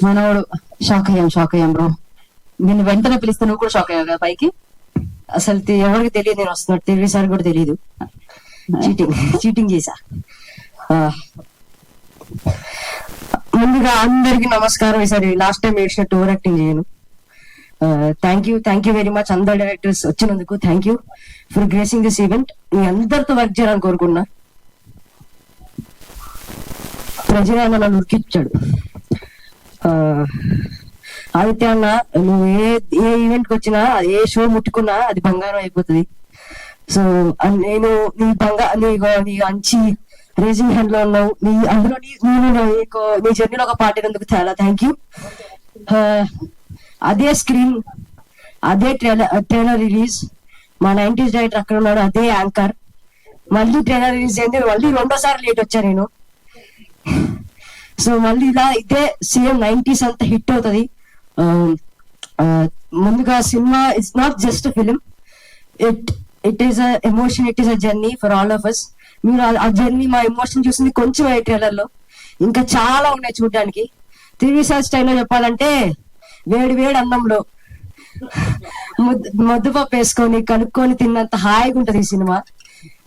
మనోడు షాక్ అయ్యాం బ్రో. నేను వెంటనే పిలిస్తే నువ్వు కూడా షాక్ అయ్యావు కదా పైకి. అసలు ఎవరికి తెలియదు నేను వస్తున్నట్టు, తెలివి సార్ కూడా తెలియదు. చీటింగ్ చేశా. ముందుగా అందరికి నమస్కారం. ఈసారి లాస్ట్ టైం ఏడ్చినట్టు ఓవర్ యాక్టింగ్ చేయను. థ్యాంక్ యూ వెరీ మచ్ అందరు డైరెక్టర్స్ వచ్చినందుకు. Thank you for gracing this event. మీ అందరితో వర్క్ చేయాలని కోరుకున్నా. ప్రజలు నన్ను ఉరికిచ్చాడు. ఆదిత్య అన్న, నువ్వు ఏ ఈవెంట్ కి వచ్చినా, ఏ షో ముట్టుకున్నా అది బంగారం అయిపోతుంది. సో నేను నీ అంచి రేజింగ్ హ్యాండ్ లో ఉన్నావు. అందులో నీ జర్నీలో ఒక పార్ట్ అయినందుకు చాలా థ్యాంక్ యూ. అదే స్క్రీన్, అదే ట్రైలర్ రిలీజ్, మా 90s డైరెక్టర్ అక్కడ ఉన్నాడు, అదే యాంకర్. మళ్ళీ ట్రైలర్ రిలీజ్ అయింది, మళ్ళీ 2వ సారి లేట్ వచ్చా నేను. సో మళ్ళీ ఇలా ఇదే సేమ్ 90s అంతా హిట్ అవుతుంది. ముందుగా cinema it's not just film, it is a emotion, it is a journey for all of us. మీరు ఆ జర్నీ, మా ఎమోషన్ చూసింది కొంచెం ట్రైలర్ లో, ఇంకా చాలా ఉన్నాయి చూడడానికి. త్రివిసార్ స్టైల్లో చెప్పాలంటే వేడి అన్నంలో ముద్దపప్పు వేసుకొని కలుపుకొని తిన్నంత హాయిగా ఉంటది ఈ cinema.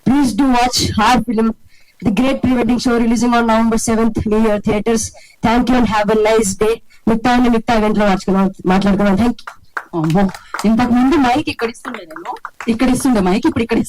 Please do watch her film, the great pre wedding show releasing on November 7th, New Year theatres. Thank you and have a nice day. మిగతా ఈవెంట్ లో మాట్లాడుకున్నాం. Thank you. ఇంతకు ముందు మైక్ ఇక్కడ ఇస్తుండే మైక్ ఇప్పుడు ఇక్కడ